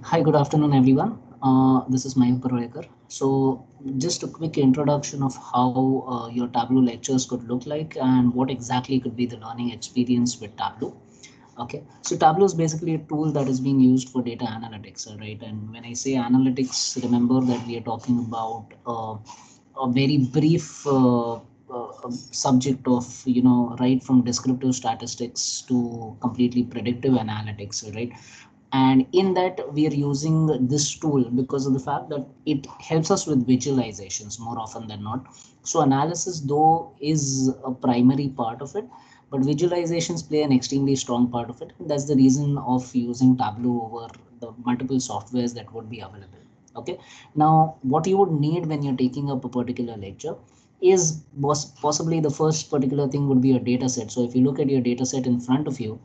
Hi, good afternoon, everyone. This is Mayur Parwekar. So, just a quick introduction of how your Tableau lectures could look like and what exactly could be the learning experience with Tableau. Okay, so Tableau is basically a tool that is being used for data analytics, right? And when I say analytics, remember that we are talking about a very brief subject of, right from descriptive statistics to completely predictive analytics, right? And in that we are using this tool because of the fact that it helps us with visualizations more often than not. So analysis though is a primary part of it, but visualizations play an extremely strong part of it. That's the reason of using Tableau over the multiple softwares that would be available. Okay, now what you would need when you're taking up a particular lecture is possibly the first particular thing would be a data set. So if you look at your data set in front of you,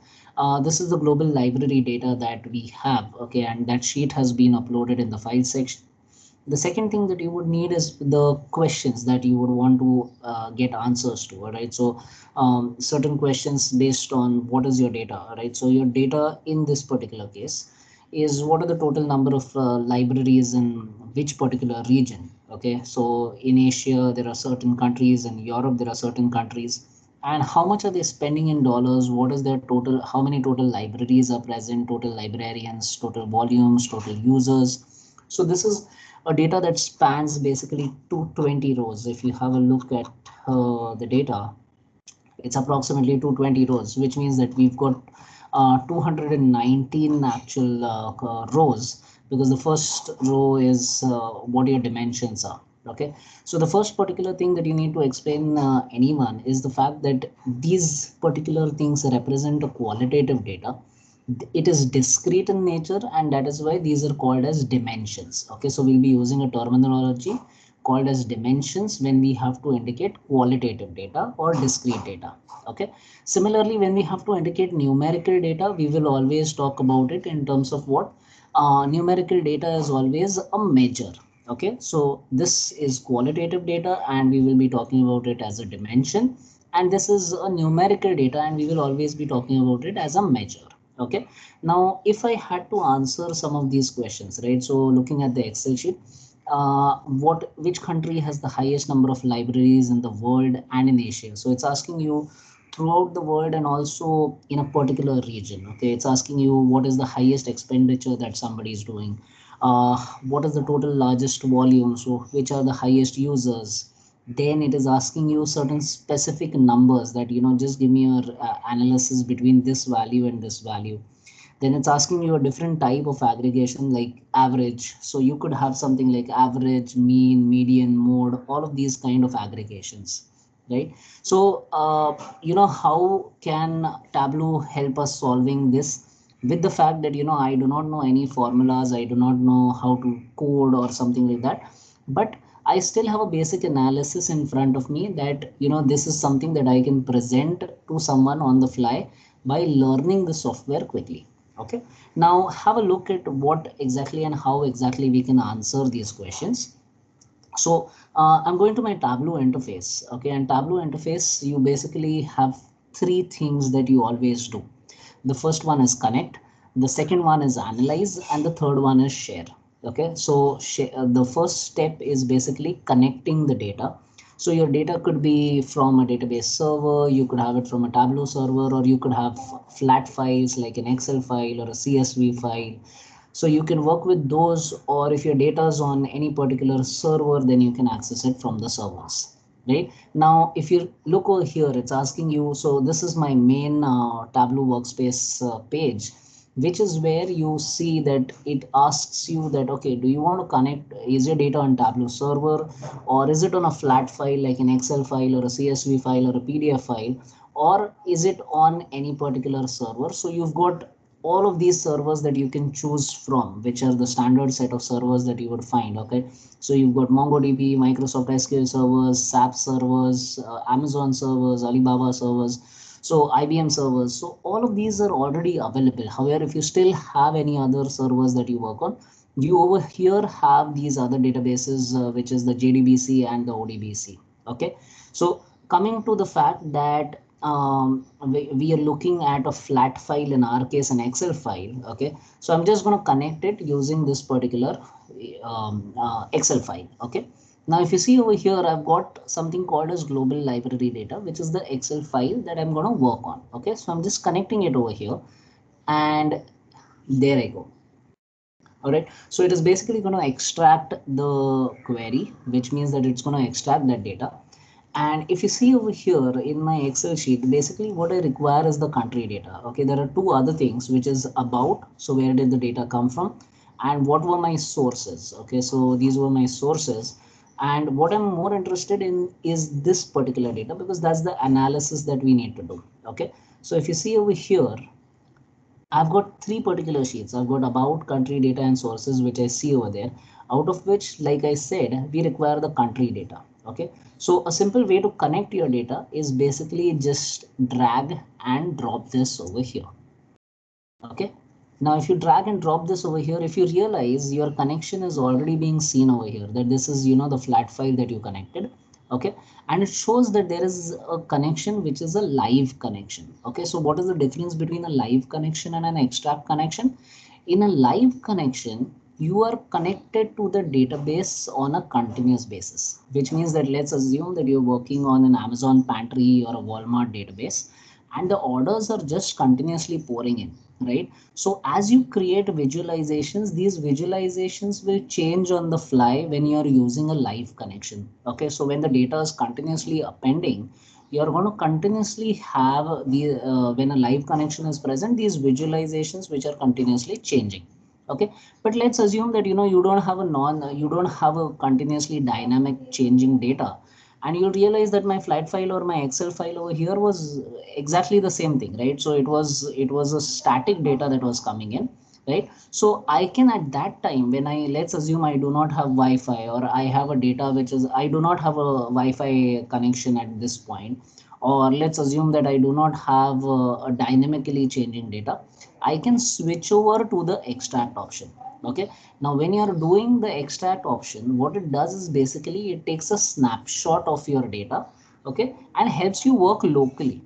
this is the global library data that we have. Okay, and that sheet has been uploaded in the file section. The second thing that you would need is the questions that you would want to get answers to. All right, so certain questions based on what is your data. All right, so your data in this particular case is what are the total number of libraries in which particular region. Okay, so in Asia there are certain countries, in Europe there are certain countries, and how much are they spending in dollars, what is their total, how many total libraries are present, total librarians, total volumes, total users. So this is a data that spans basically 220 rows. If you have a look at the data, it's approximately 220 rows, which means that we've got 219 actual rows, because the first row is what your dimensions are. Okay, so the first particular thing that you need to explain anyone is the fact that these particular things represent a qualitative data. It is discrete in nature, and that is why these are called as dimensions. Okay, so we'll be using a terminology called as dimensions when we have to indicate qualitative data or discrete data. Okay, similarly when we have to indicate numerical data, we will always talk about it in terms of what numerical data is always a measure. Okay, so this is qualitative data and we will be talking about it as a dimension, and this is a numerical data and we will always be talking about it as a measure. Okay, now if I had to answer some of these questions, right, so looking at the Excel sheet, which country has the highest number of libraries in the world and in Asia? So it's asking you throughout the world and also in a particular region. Okay, it's asking you what is the highest expenditure that somebody is doing, what is the total largest volume, so which are the highest users. Then it is asking you certain specific numbers that, just give me your analysis between this value and this value. Then it's asking you a different type of aggregation like average. So you could have something like average, mean, median, mode, all of these kind of aggregations, right? So how can Tableau help us solving this? With the fact that, I do not know any formulas, I do not know how to code or something like that, but I still have a basic analysis in front of me that, this is something that I can present to someone on the fly by learning the software quickly. Okay, now have a look at what exactly and how exactly we can answer these questions. So I'm going to my Tableau interface. Okay, and Tableau interface, you basically have three things that you always do. The first one is connect, the second one is analyze, and the third one is share. Okay, so the first step is basically connecting the data. So your data could be from a database server, you could have it from a Tableau server, or you could have flat files like an Excel file or a CSV file. So you can work with those, or if your data is on any particular server, then you can access it from the servers. Right now, if you look over here, it's asking you. So this is my main Tableau workspace page, which is where you see that it asks you that, okay, do you want to connect, is your data on Tableau server, or is it on a flat file like an Excel file or a CSV file or a PDF file, or is it on any particular server? So you've got all of these servers that you can choose from, which are the standard set of servers that you would find. Okay, so you've got MongoDB, Microsoft SQL servers, SAP servers, Amazon servers, Alibaba servers, so IBM servers. So all of these are already available. However, if you still have any other servers that you work on, you over here have these other databases, which is the JDBC and the ODBC. Okay, so coming to the fact that we are looking at a flat file, in our case an Excel file. Okay, so I'm just going to connect it using this particular Excel file. Okay, now if you see over here, I've got something called as global library data, which is the Excel file that I'm going to work on. Okay, so I'm just connecting it over here, and there I go. All right, so it is basically going to extract the query, which means that it's going to extract that data. And if you see over here in my Excel sheet, basically what I require is the country data. Okay, there are two other things, which is about, so where did the data come from, and what were my sources. Okay, so these were my sources. And what I'm more interested in is this particular data, because that's the analysis that we need to do. Okay, so if you see over here, I've got three particular sheets. I've got about, country data, and sources, which I see over there, out of which, like I said, we require the country data. Okay, so a simple way to connect your data is basically just drag and drop this over here. Okay, now if you drag and drop this over here, if you realize your connection is already being seen over here, that this is, you know, the flat file that you connected. Okay, and it shows that there is a connection which is a live connection. Okay, so what is the difference between a live connection and an extract connection? In a live connection, you are connected to the database on a continuous basis, which means that let's assume that you're working on an Amazon pantry or a Walmart database, and the orders are just continuously pouring in, right? So as you create visualizations, these visualizations will change on the fly when you are using a live connection. Okay, so when the data is continuously appending, you're going to continuously have the when a live connection is present, these visualizations which are continuously changing. Okay, but let's assume that, you know, you don't have a continuously dynamic changing data, and you realize that my flat file or my Excel file over here was exactly the same thing, right? So it was a static data that was coming in, right? So I can, at that time, when I, let's assume I do not have Wi-Fi, or I have a data which is, I do not have a Wi-Fi connection at this point, or let's assume that I do not have a dynamically changing data, I can switch over to the extract option. Okay, now when you are doing the extract option, what it does is basically it takes a snapshot of your data, okay, and helps you work locally.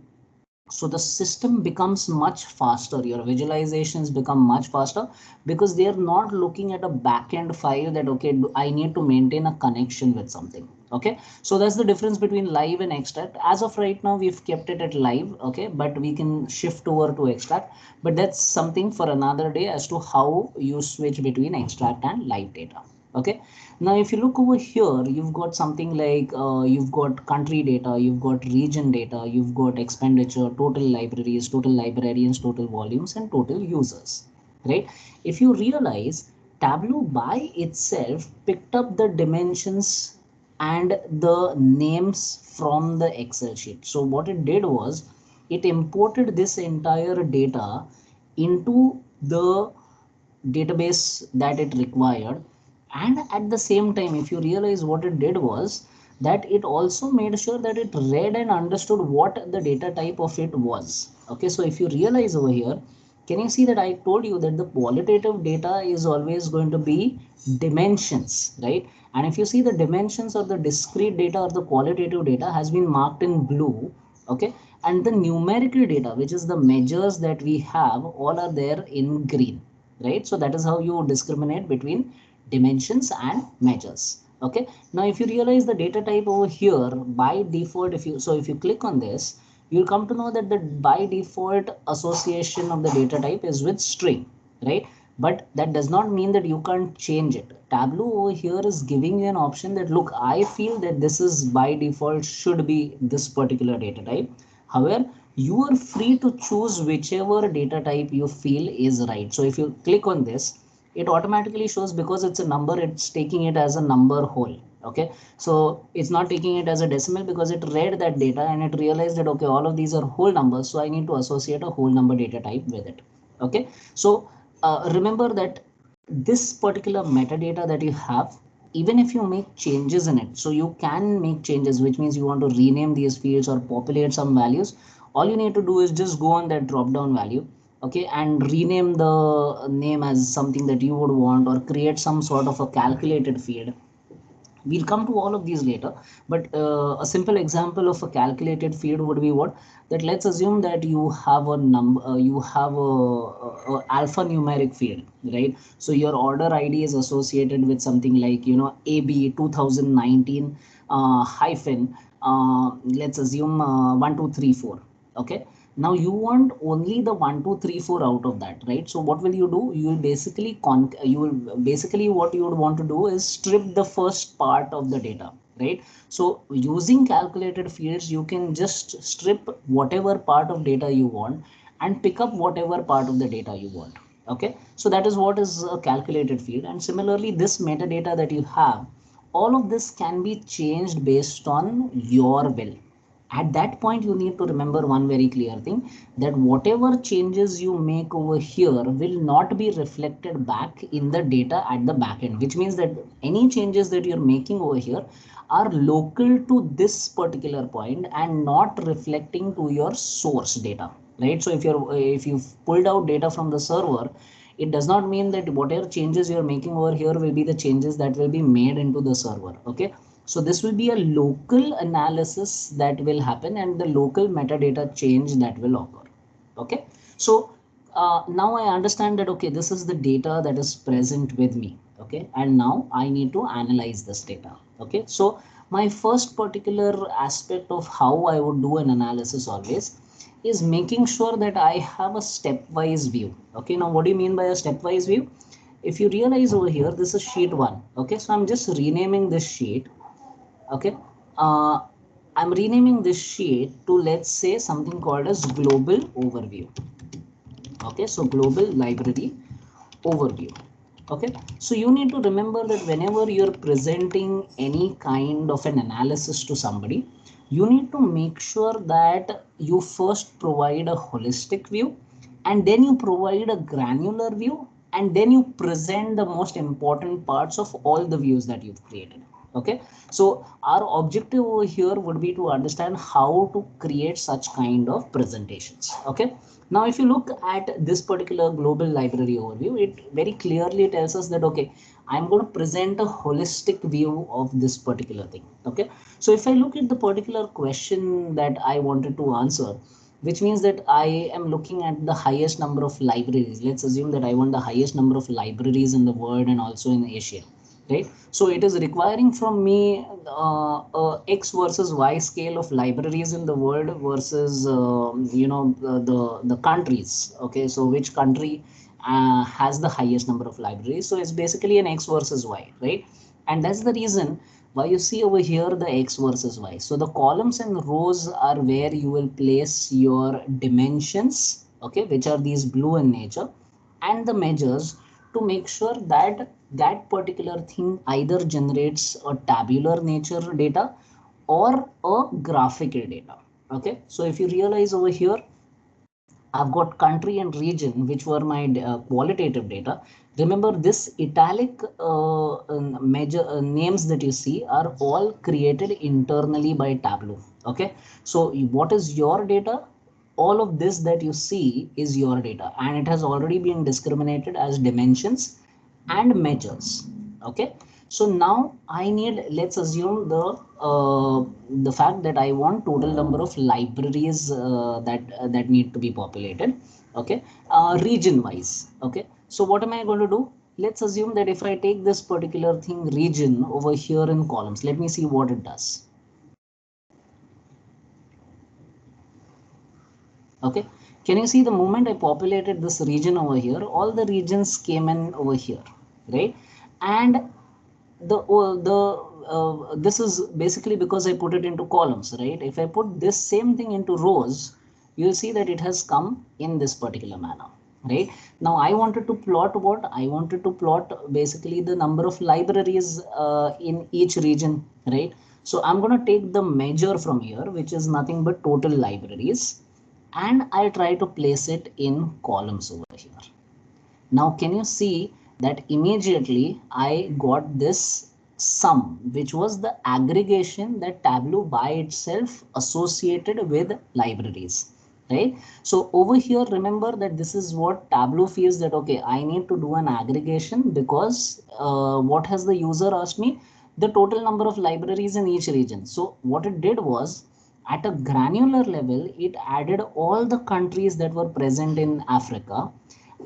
So the system becomes much faster, your visualizations become much faster, because they are not looking at a backend file that, okay, I need to maintain a connection with something. Okay, so that's the difference between live and extract. As of right now, we've kept it at live. Okay, but we can shift over to extract, but that's something for another day as to how you switch between extract and live data. Okay, now if you look over here, you've got something like you've got country data, you've got region data, you've got expenditure, total libraries, total librarians, total volumes, and total users, right? If you realize, Tableau by itself picked up the dimensions and the names from the Excel sheet. So what it did was it imported this entire data into the database that it required. And at the same time, if you realize, what it did was that it also made sure that it read and understood what the data type of it was. Okay, so if you realize over here, can you see that I told you that the qualitative data is always going to be dimensions, right? And if you see, the dimensions or the discrete data or the qualitative data has been marked in blue. Okay, and the numerical data, which is the measures that we have, all are there in green, right? So that is how you discriminate between dimensions and measures. Okay, now if you realize the data type over here, by default, if you click on this, you'll come to know that the by default association of the data type is with string, right? But that does not mean that you can't change it. Tableau over here is giving you an option that, look, I feel that this is by default should be this particular data type. However, you are free to choose whichever data type you feel is right. So if you click on this, it automatically shows, because it's a number, it's taking it as a number whole. Okay, so it's not taking it as a decimal, because it read that data and it realized that, okay, all of these are whole numbers, so I need to associate a whole number data type with it. Okay, so remember that this particular metadata that you have, even if you make changes in it, so you can make changes, which means you want to rename these fields or populate some values, all you need to do is just go on that drop down value, okay, and rename the name as something that you would want, or create some sort of a calculated field We'll come to all of these later, but a simple example of a calculated field would be what? That let's assume that you have a number, you have a alphanumeric field, right? So your order ID is associated with something like, you know, AB 2019 hyphen, let's assume 1234. Okay, now you want only the 1234 out of that, right? So what will you do? You will basically what you would want to do is strip the first part of the data, right? So using calculated fields, you can just strip whatever part of data you want and pick up whatever part of the data you want. Okay, so that is what is a calculated field. And similarly, this metadata that you have, all of this can be changed based on your will. At that point, you need to remember one very clear thing, that whatever changes you make over here will not be reflected back in the data at the back end, which means that any changes that you're making over here are local to this particular point and not reflecting to your source data, right? So if you've pulled out data from the server, it does not mean that whatever changes you're making over here will be the changes that will be made into the server. Okay, so this will be a local analysis that will happen and the local metadata change that will occur. Okay, so now I understand that, okay, this is the data that is present with me. Okay, and now I need to analyze this data. Okay, so my first particular aspect of how I would do an analysis always is making sure that I have a stepwise view. Okay, now what do you mean by a stepwise view? If you realize over here, this is sheet 1. Okay, so I'm just renaming this sheet. Okay, uh, I'm renaming this sheet to, let's say, something called as global overview. Okay, so global library overview. Okay, so you need to remember that whenever you're presenting any kind of an analysis to somebody, you need to make sure that you first provide a holistic view, and then you provide a granular view, and then you present the most important parts of all the views that you've created. Okay, so our objective over here would be to understand how to create such kind of presentations. Okay, now if you look at this particular global library overview, it very clearly tells us that, okay, I'm going to present a holistic view of this particular thing. Okay, so if I look at the particular question that I wanted to answer, which means that I am looking at the highest number of libraries. Let's assume that I want the highest number of libraries in the world and also in Asia, right? So it is requiring from me X versus Y scale of libraries in the world versus the countries. Okay, so which country has the highest number of libraries? So it's basically an X versus Y, right? And that's the reason why you see over here the X versus Y. So the columns and rows are where you will place your dimensions, okay, which are these blue in nature, and the measures, to make sure that that particular thing either generates a tabular nature data or a graphical data. Okay, so if you realize over here, I've got country and region, which were my qualitative data. Remember, this italic major names that you see are all created internally by Tableau. Okay, so what is your data? All of this that you see is your data, and it has already been discriminated as dimensions and measures. Okay, so now I need, let's assume the fact that I want total number of libraries that need to be populated. Okay, region wise. Okay, so what am I going to do? Let's assume that if I take this particular thing region over here in columns, let me see what it does. Okay, can you see the moment I populated this region over here, all the regions came in over here, right? And this is basically because I put it into columns, right? If I put this same thing into rows, you'll see that it has come in this particular manner, right? Now I wanted to plot what? I wanted to plot basically the number of libraries in each region, right? So I'm going to take the measure from here, which is nothing but total libraries, and I try to place it in columns over here. Now, can you see that immediately I got this sum, which was the aggregation that Tableau by itself associated with libraries, right? So over here, remember that this is what Tableau feels that, okay, I need to do an aggregation because what has the user asked me? the total number of libraries in each region. So what it did was, at a granular level, it added all the countries that were present in Africa,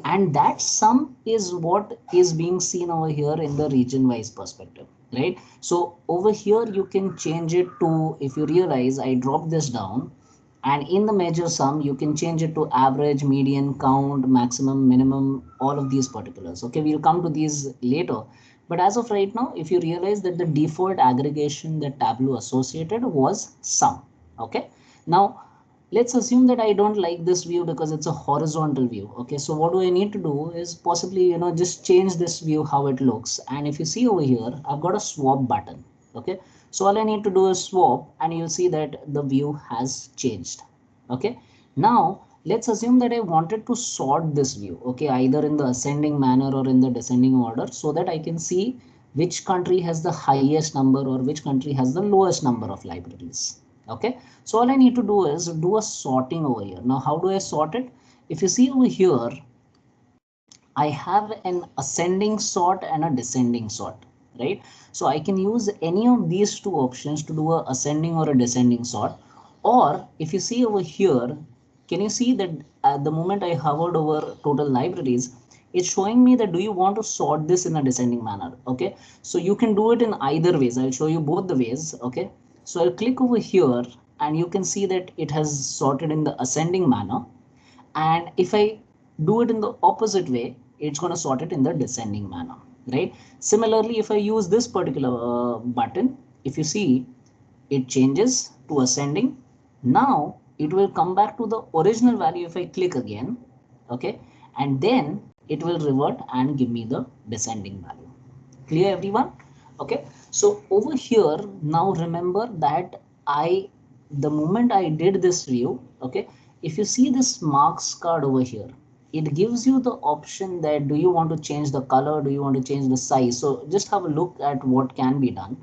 and that sum is what is being seen over here in the region wise perspective, right? So over here you can change it to, if you realize I dropped this down, and in the measure sum you can change it to average, median, count, maximum, minimum, all of these particulars. Okay, we'll come to these later, but as of right now, if you realize that the default aggregation that Tableau associated was sum. Okay, now let's assume that I don't like this view because it's a horizontal view. Okay, so what do I need to do is possibly, just change this view how it looks. And if you see over here, I've got a swap button. Okay, so all I need to do is swap, and you'll see that the view has changed. Okay, now let's assume that I wanted to sort this view, okay, either in the ascending manner or in the descending order, so that I can see which country has the highest number or which country has the lowest number of libraries. Okay, so all I need to do is do a sorting over here. Now how do I sort it? If you see over here, I have an ascending sort and a descending sort, right? So I can use any of these two options to do a ascending or a descending sort. Or if you see over here, can you see that at the moment I hovered over total libraries, it's showing me that do you want to sort this in a descending manner? Okay, so you can do it in either ways. I'll show you both the ways. Okay, so I'll click over here, and you can see that it has sorted in the ascending manner. And if I do it in the opposite way, it's going to sort it in the descending manner, right? Similarly, if I use this particular button, if you see, it changes to ascending. Now it will come back to the original value if I click again. Okay, and then it will revert and give me the descending value. Clear, everyone? Okay, so over here, now remember that the moment I did this view, okay, if you see this marks card over here, it gives you the option that do you want to change the color, do you want to change the size? So just have a look at what can be done.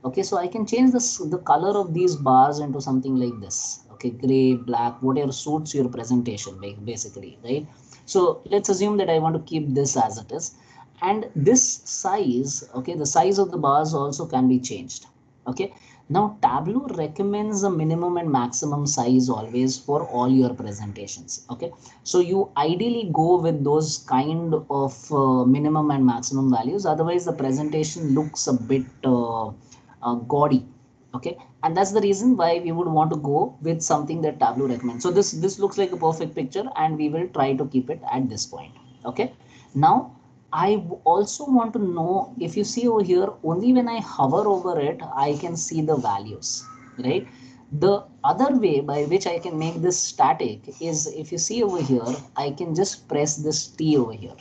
Okay, so I can change the color of these bars into something like this. Okay, gray, black, whatever suits your presentation, basically, right? So let's assume that I want to keep this as it is, and this size, okay, the size of the bars also can be changed. Okay, now Tableau recommends a minimum and maximum size always for all your presentations. Okay, so you ideally go with those kind of minimum and maximum values, otherwise the presentation looks a bit gaudy. Okay, and that's the reason why we would want to go with something that Tableau recommends. So this looks like a perfect picture, and we will try to keep it at this point. Okay, now I also want to know, if you see over here, only when I hover over it, I can see the values, right? The other way by which I can make this static is, if you see over here, I can just press this T over here.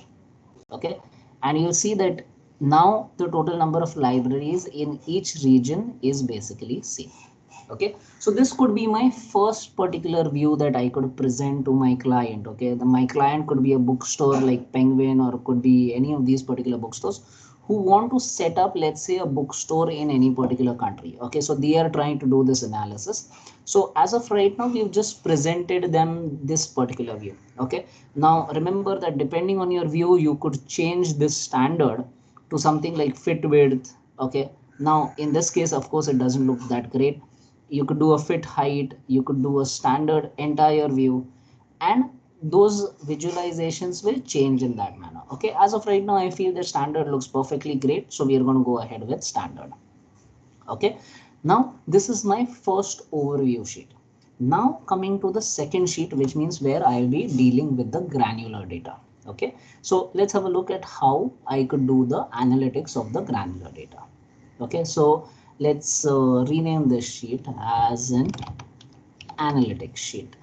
Okay, and you'll see that now the total number of libraries in each region is basically same. Okay, so this could be my first particular view that I could present to my client. Okay, my client could be a bookstore like Penguin, or could be any of these particular bookstores who want to set up, let's say, a bookstore in any particular country. Okay, so they are trying to do this analysis. So as of right now, we've just presented them this particular view. Okay, now remember that depending on your view, you could change this standard to something like fit width. Okay, now in this case, of course, it doesn't look that great. You could do a fit height, you could do a standard entire view, and those visualizations will change in that manner. Okay, as of right now, I feel the standard looks perfectly great, so we are going to go ahead with standard. Okay, now this is my first overview sheet. Now coming to the second sheet, which means where I will be dealing with the granular data. Okay, so let's have a look at how I could do the analytics of the granular data. Okay, so let's rename this sheet as an analytics sheet.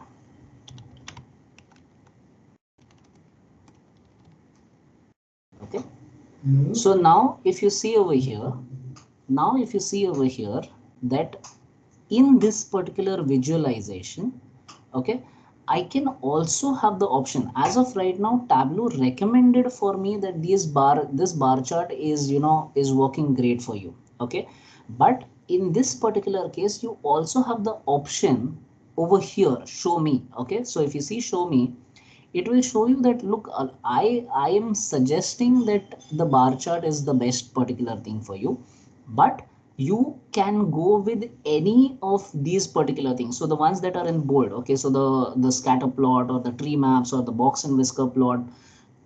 Okay, so now if you see over here, that in this particular visualization, okay, I can also have the option. As of right now, Tableau recommended for me that this bar chart is, is working great for you. Okay, but in this particular case, you also have the option over here, show me. Okay, so if you see show me, it will show you that look, I am suggesting that the bar chart is the best particular thing for you, but you can go with any of these particular things. So the ones that are in bold, okay, so the scatter plot or the tree maps or the box and whisker plot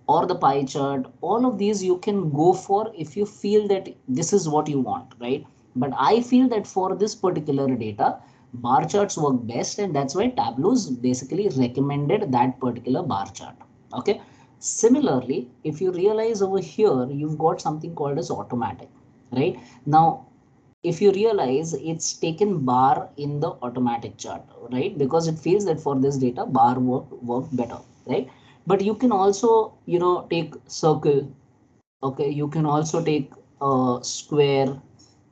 or the pie chart, all of these you can go for if you feel that this is what you want, right? But I feel that for this particular data, bar charts work best, and that's why Tableau's basically recommended that particular bar chart. Okay. Similarly, if you realize over here, you've got something called as automatic, right? Now, if you realize it's taken bar in the automatic chart, right? Because it feels that for this data, bar work better, right? But you can also, take circle. Okay, you can also take square.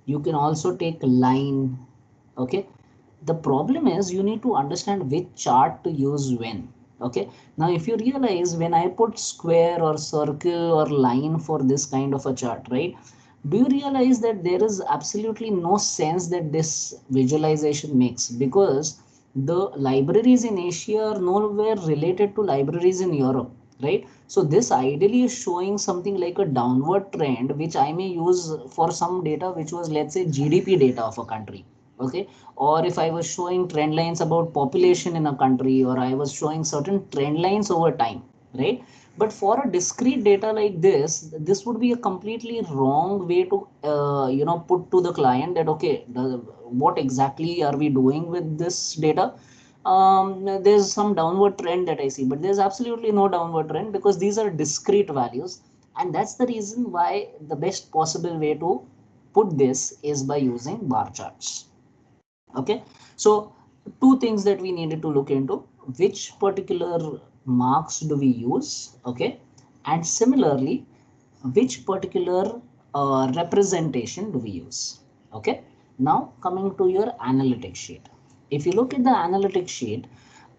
You can also take line. Okay, the problem is you need to understand which chart to use when. Okay, now if you realize when I put square or circle or line for this kind of a chart, right? Do you realize that there is absolutely no sense that this visualization makes, because the libraries in Asia are nowhere related to libraries in Europe, right? So this ideally is showing something like a downward trend, which I may use for some data which was, let's say, GDP data of a country. Okay, or if I was showing trend lines about population in a country, or I was showing certain trend lines over time, right? But for a discrete data like this would be a completely wrong way to put to the client that, okay, what exactly are we doing with this data? There's some downward trend that I see, but there's absolutely no downward trend, because these are discrete values. And that's the reason why the best possible way to put this is by using bar charts. Okay, so two things that we needed to look into: which particular marks do we use, okay, and similarly which particular representation do we use. Okay, now coming to your analytics sheet. If you look at the analytics sheet,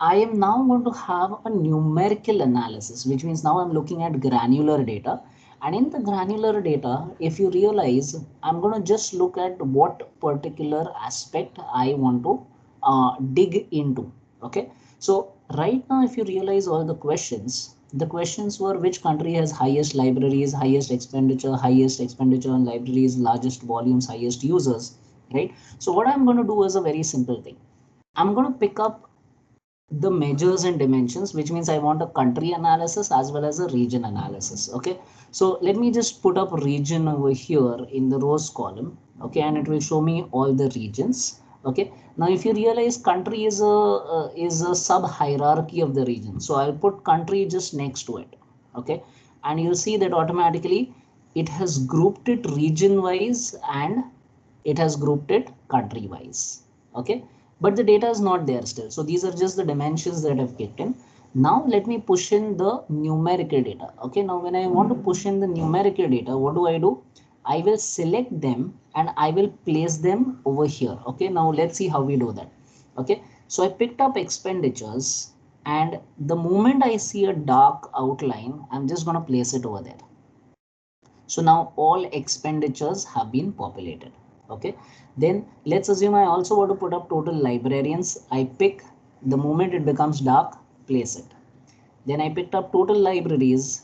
I am now going to have a numerical analysis, which means now I'm looking at granular data. And in the granular data, if you realize, I'm going to just look at what particular aspect I want to dig into. Okay. So right now, if you realize all the questions were: which country has highest libraries, highest expenditure on libraries, largest volumes, highest users, right? So what I'm going to do is a very simple thing. I'm going to pick up the measures and dimensions, which means I want a country analysis as well as a region analysis. Okay, so let me just put up region over here in the rows column. Okay, and it will show me all the regions. Okay, now if you realize, country is a sub hierarchy of the region, so I'll put country just next to it. Okay, and you'll see that automatically it has grouped it region wise, and it has grouped it country wise. Okay, but the data is not there still, so these are just the dimensions that have kicked in. Now let me push in the numerical data. Okay, now when I want to push in the numerical data, what do? I will select them and I will place them over here. Okay, now let's see how we do that. Okay, so I picked up expenditures, and the moment I see a dark outline, I'm just going to place it over there. So now all expenditures have been populated. Okay, then let's assume I also want to put up total librarians. I pick, the moment it becomes dark, place it. Then I picked up total libraries,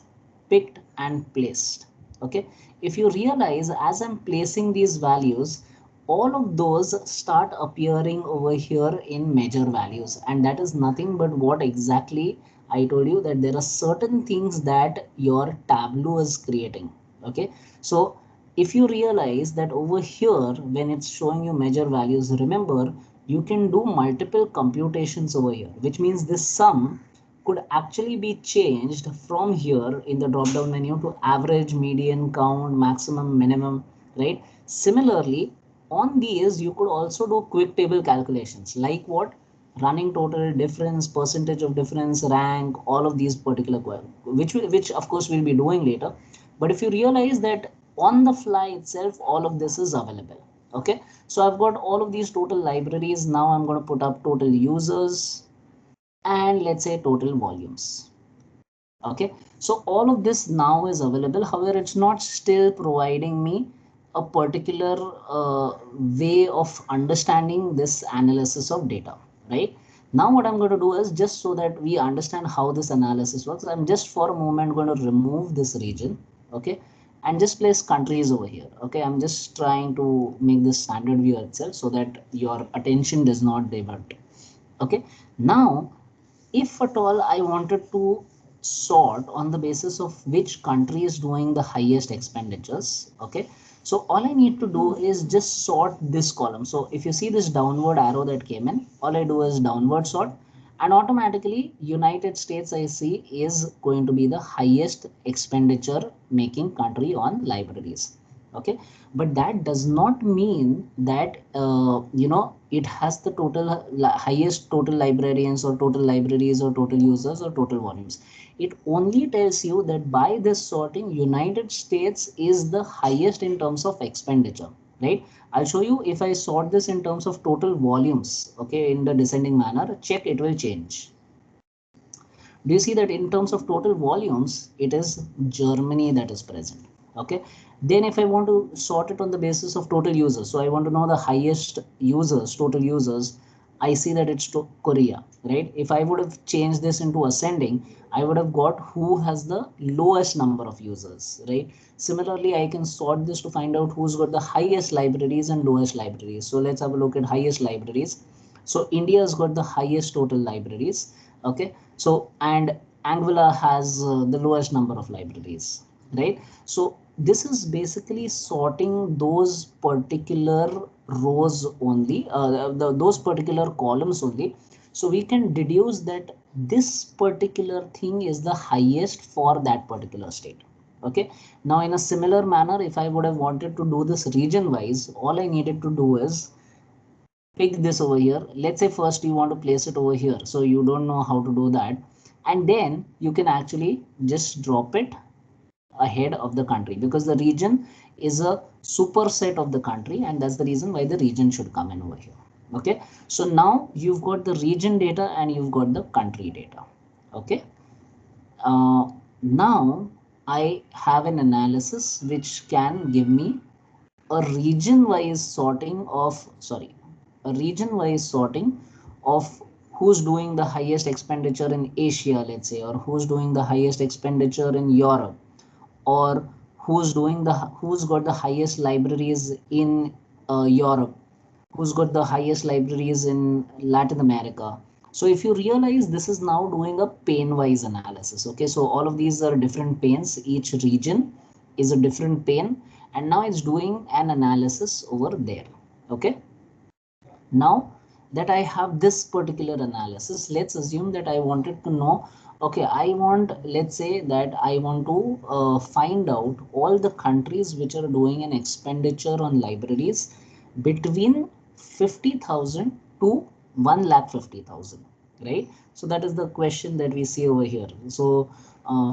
picked and placed. Okay, if you realize, as I'm placing these values, all of those start appearing over here in measure values, and that is nothing but what exactly I told you, that there are certain things that your Tableau is creating. Okay, so if you realize that over here, when it's showing you measure values, remember, you can do multiple computations over here, which means this sum could actually be changed from here in the drop down menu to average, median, count, maximum, minimum, right? Similarly, on these you could also do quick table calculations, like what? Running total, difference, percentage of difference, rank, all of these particular, which of course we'll be doing later. But if you realize that on the fly itself, all of this is available. Okay, so I've got all of these total libraries. Now I'm going to put up total users and let's say total volumes. Okay, so all of this now is available. However, it's not still providing me a particular way of understanding this analysis of data. Right now, what I'm going to do is, just so that we understand how this analysis works, I'm just for a moment going to remove this region. Okay, and just place countries over here. Okay, I'm just trying to make this standard view itself so that your attention does not divert. Okay, now if at all I wanted to sort on the basis of which country is doing the highest expenditures, okay, so all I need to do is just sort this column. So if you see this downward arrow that came in, all I do is downward sort, and automatically United States I see is going to be the highest expenditure making country on libraries. Okay, but that does not mean that it has the total highest total librarians or total libraries or total users or total volumes. It only tells you that by this sorting, United States is the highest in terms of expenditure, right? I'll show you if I sort this in terms of total volumes, okay, in the descending manner, check, it will change. Do you see that in terms of total volumes, it is Germany that is present? Okay. Then if I want to sort it on the basis of total users, so I want to know the highest users, total users, I see that it's to Korea, right? If I would have changed this into ascending, I would have got who has the lowest number of users, right? Similarly, I can sort this to find out who's got the highest libraries and lowest libraries. So let's have a look at highest libraries. So India's got the highest total libraries. Okay, so and Anguilla has the lowest number of libraries, right? So this is basically sorting those particular rows only, those particular columns only. So we can deduce that this particular thing is the highest for that particular state. Okay, now in a similar manner, if I would have wanted to do this region wise, all I needed to do is pick this over here. Let's say first you want to place it over here, so you don't know how to do that, and then you can actually just drop it ahead of the country, because the region is a superset of the country, and that's the reason why the region should come in over here. Okay, so now you've got the region data and you've got the country data. Okay, now I have an analysis which can give me a region wise sorting of, sorry, a region wise sorting of who's doing the highest expenditure in Asia, let's say, or who's doing the highest expenditure in Europe, or who's got the highest libraries in Europe, who's got the highest libraries in Latin America. So if you realize, this is now doing a pane wise analysis. Okay, so all of these are different panes, each region is a different pane, and now it's doing an analysis over there. Okay, now that I have this particular analysis, let's assume that I wanted to know, okay, I want, let's say that I want to find out all the countries which are doing an expenditure on libraries between 50,000 to 1,50,000, right? So that is the question that we see over here. So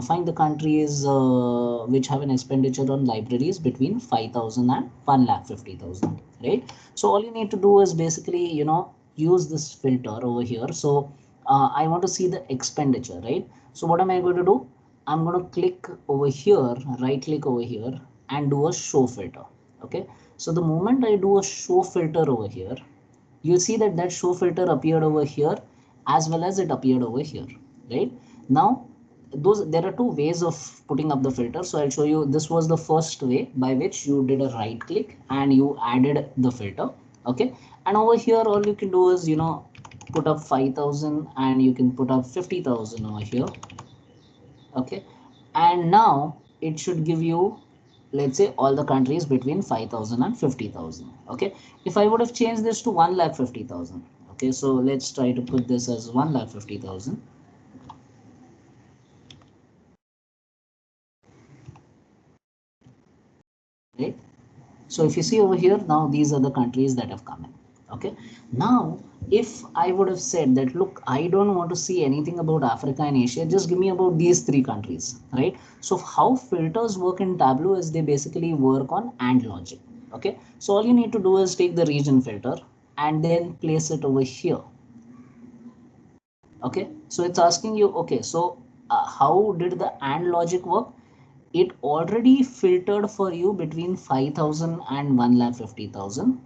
find the countries which have an expenditure on libraries between 5,000 and 1,50,000, right? So all you need to do is basically, use this filter over here. So I want to see the expenditure, right? So what am I going to do? I'm going to click over here, right click over here, and do a show filter. Okay, so the moment I do a show filter over here, you'll see that that show filter appeared over here as well as it appeared over here, right? Now there are two ways of putting up the filter, so I'll show you. This was the first way by which you did a right click and you added the filter. Okay, and over here all you can do is put up 5,000 and you can put up 50,000 over here. Okay, and now it should give you, let's say, all the countries between 5,000 and 50,000. Okay, if I would have changed this to 1,50,000, okay, so let's try to put this as 1,50,000. Right, so if you see over here, now these are the countries that have come in. Okay, now if I would have said that, look, I don't want to see anything about Africa and Asia, just give me about these three countries, right? So how filters work in Tableau is they basically work on AND logic. Okay, so all you need to do is take the region filter and then place it over here. Okay, so it's asking you, okay, so how did the AND logic work? It already filtered for you between 5,000 and 1,50,000,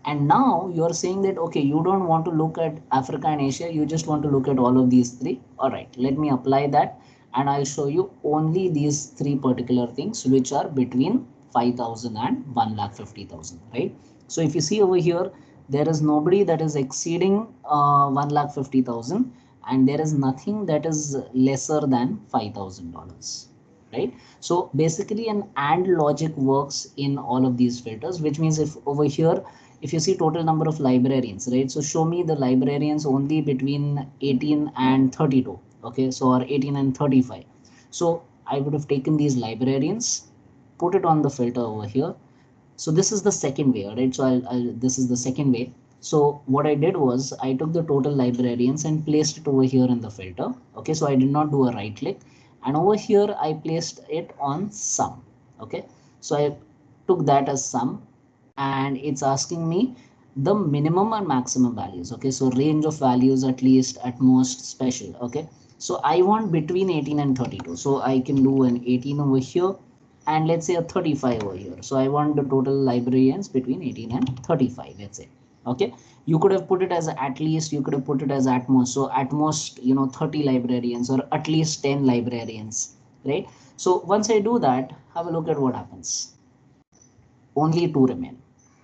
and now you're saying that, okay, you don't want to look at Africa and Asia, you just want to look at all of these three. All right, let me apply that, and I'll show you only these three particular things which are between 5,000 and 1,50,000, right? So if you see over here, there is nobody that is exceeding 1,50,000, and there is nothing that is lesser than $5,000, right? So basically an AND logic works in all of these filters, which means if over here, if you see total number of librarians, right? So show me the librarians only between 18 and 32. Okay, so or 18 and 35. So I would have taken these librarians, put it on the filter over here. So this is the second way, right? So this is the second way. So what I did was I took the total librarians and placed it over here in the filter. Okay, so I did not do a right click, and over here I placed it on sum. Okay, so I took that as sum, and it's asking me the minimum and maximum values. Okay, so range of values, at least, at most, special. Okay, so I want between 18 and 32, so I can do an 18 over here, and let's say a 35 over here. So I want the total librarians between 18 and 35, let's say. Okay, you could have put it as at least, you could have put it as at most. So at most, 30 librarians, or at least 10 librarians, right? So once I do that, have a look at what happens. Only two remain,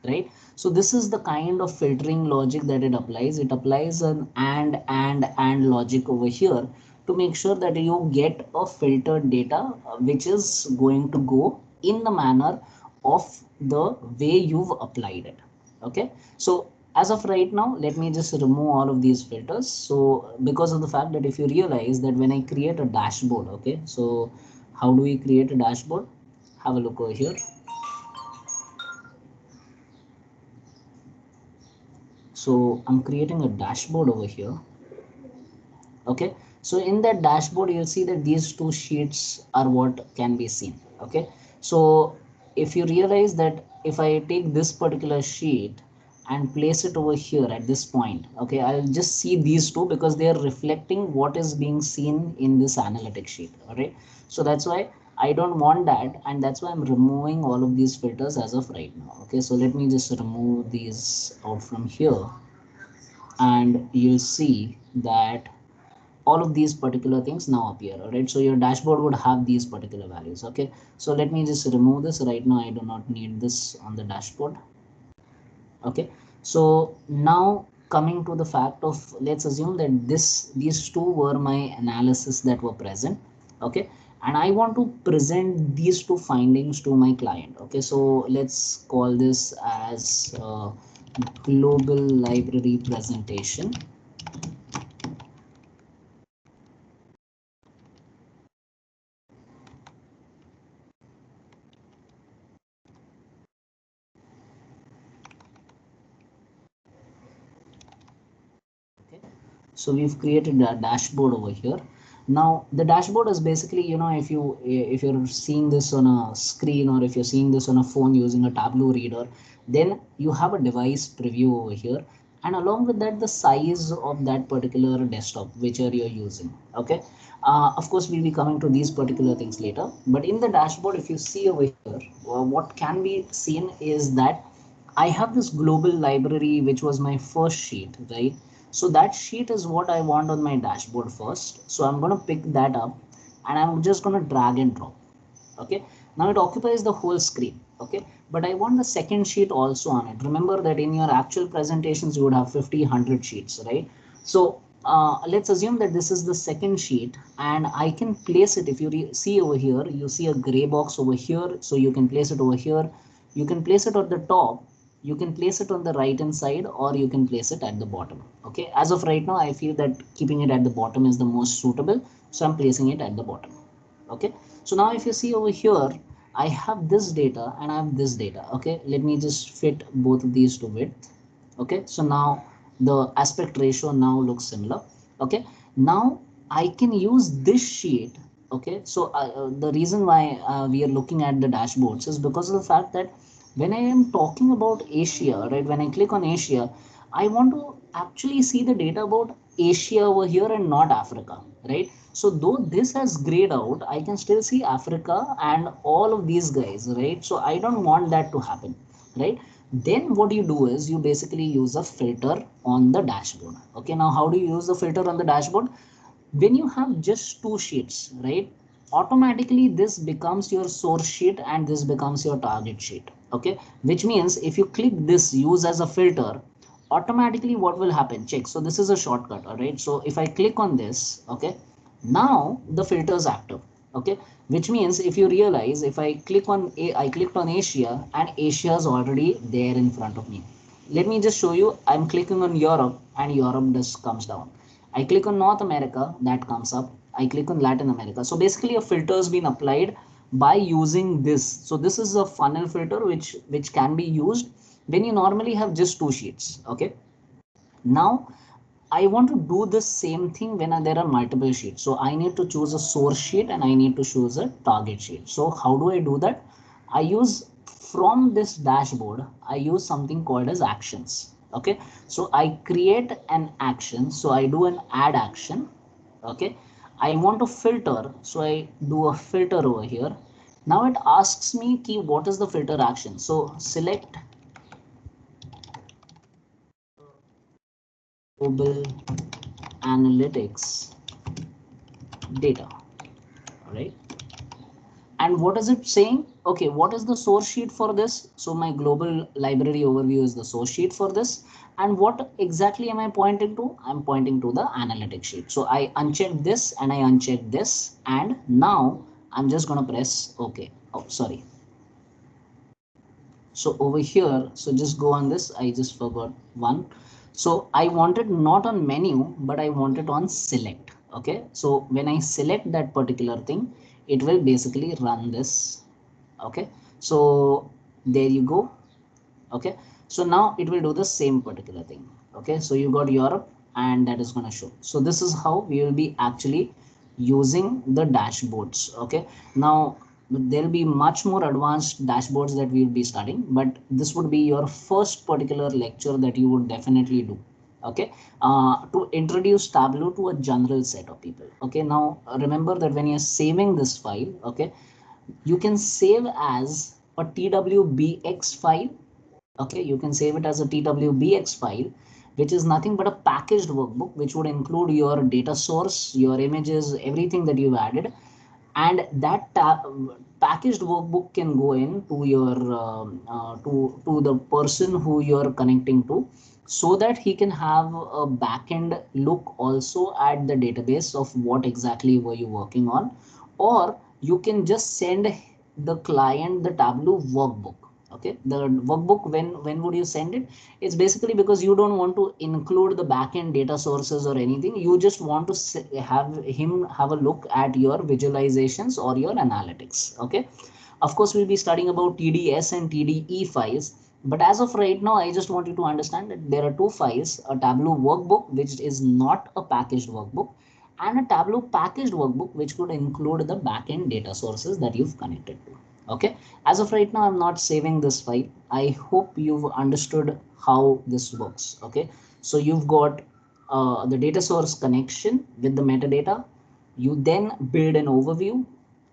right? So this is the kind of filtering logic that it applies. It applies an and logic over here to make sure that you get a filtered data which is going to go in the manner of the way you've applied it. Okay, so as of right now, let me just remove all of these filters. So because of the fact that if you realize that when I create a dashboard, okay, so how do we create a dashboard? Have a look over here. So I'm creating a dashboard over here. Okay, so in that dashboard, you'll see that these two sheets are what can be seen. Okay, so if you realize that if I take this particular sheet and place it over here at this point, okay, I'll just see these two because they are reflecting what is being seen in this analytic sheet. All right, so that's why I don't want that, and that's why I'm removing all of these filters as of right now. Okay, so let me just remove these out from here, and you'll see that all of these particular things now appear. All right, so your dashboard would have these particular values. Okay, so let me just remove this right now. I do not need this on the dashboard. Okay, so now coming to the fact of, let's assume that these two were my analysis that were present. Okay, and I want to present these two findings to my client. Okay, so let's call this as global library presentation. Okay, so we've created a dashboard over here. Now the dashboard is basically, if you're seeing this on a screen, or if you're seeing this on a phone using a Tableau reader, then you have a device preview over here, and along with that, the size of that particular desktop which are you're using. Okay, of course we'll be coming to these particular things later, but in the dashboard, if you see over here, what can be seen is that I have this global library, which was my first sheet, right? So that sheet is what I want on my dashboard first. So I'm going to pick that up, and I'm just going to drag and drop. Okay, now it occupies the whole screen. Okay, but I want the second sheet also on it. Remember that in your actual presentations, you would have 50, 100 sheets, right? So let's assume that this is the second sheet, and I can place it. If you see over here, you see a gray box over here. So you can place it over here. You can place it at the top, you can place it on the right hand side, or you can place it at the bottom. Okay, as of right now, I feel that keeping it at the bottom is the most suitable, so I'm placing it at the bottom. Okay, so now if you see over here, I have this data and I have this data. Okay, let me just fit both of these to width. Okay, so now the aspect ratio now looks similar. Okay, now I can use this sheet. Okay, so the reason why we are looking at the dashboards is because of the fact that when I am talking about Asia, right, when I click on Asia, I want to actually see the data about Asia over here and not Africa, right? So though this has grayed out, I can still see Africa and all of these guys, right? So I don't want that to happen, right? Then what you do is you basically use a filter on the dashboard. Okay, now how do you use the filter on the dashboard? When you have just two sheets, right, automatically this becomes your source sheet and this becomes your target sheet. Okay, which means if you click this use as a filter, automatically what will happen, check. So this is a shortcut. All right, so if I click on this, okay, now the filter is active. Okay, which means if you realize, if I click on I clicked on Asia and Asia is already there in front of me. Let me just show you. I'm clicking on Europe and Europe just comes down. I click on North America, that comes up. I click on Latin America. So basically a filter has been applied by using this. So this is a funnel filter which can be used when you normally have just two sheets. Okay. Now I want to do the same thing when there are multiple sheets. So I need to choose a source sheet and I need to choose a target sheet. So how do I do that? I use, from this dashboard, I use something called as actions. Okay. So I create an action. So I do an add action. Okay. I want to filter. So I do a filter over here. Now it asks me key, what is the filter action? So select global analytics data. All right. And what is it saying? Okay, what is the source sheet for this? So my global library overview is the source sheet for this. And what exactly am I pointing to? I'm pointing to the analytics sheet. So I uncheck this and I uncheck this. And now I'm just going to press OK. Oh, sorry. So over here, so just go on this. I just forgot one. So I wanted not on menu, but I wanted on select. Okay. So when I select that particular thing, it will basically run this. Okay. So there you go. Okay. So now it will do the same particular thing. Okay. So you got Europe and that is going to show. So this is how we will be actually using the dashboards. Okay. Now there will be much more advanced dashboards that we will be studying, but this would be your first particular lecture that you would definitely do. Okay. To introduce Tableau to a general set of people. Okay. Now remember that when you're saving this file, okay, you can save as a twbx file. Okay, you can save it as a twbx file, which is nothing but a packaged workbook, which would include your data source, your images, everything that you've added. And that packaged workbook can go in to your to the person who you're connecting to, so that he can have a backend look also at the database of what exactly were you working on. Or you can just send the client the Tableau workbook. Okay, the workbook, when would you send it? It's basically because you don't want to include the backend data sources or anything. You just want to have him have a look at your visualizations or your analytics. Okay, of course we'll be studying about TDS and TDE files, but as of right now I just want you to understand that there are two files: a Tableau workbook, which is not a packaged workbook, and a Tableau packaged workbook, which could include the backend data sources that you've connected to. Okay, as of right now I'm not saving this file. I hope you've understood how this works. Okay, so you've got the data source connection with the metadata. You then build an overview.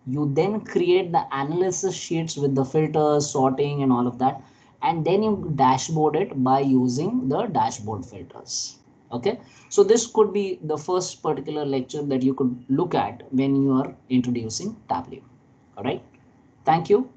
You then create the analysis sheets with the filters, sorting, and all of that, and then you dashboard it by using the dashboard filters. Okay, so this could be the first particular lecture that you could look at when you are introducing Tableau. All right, thank you.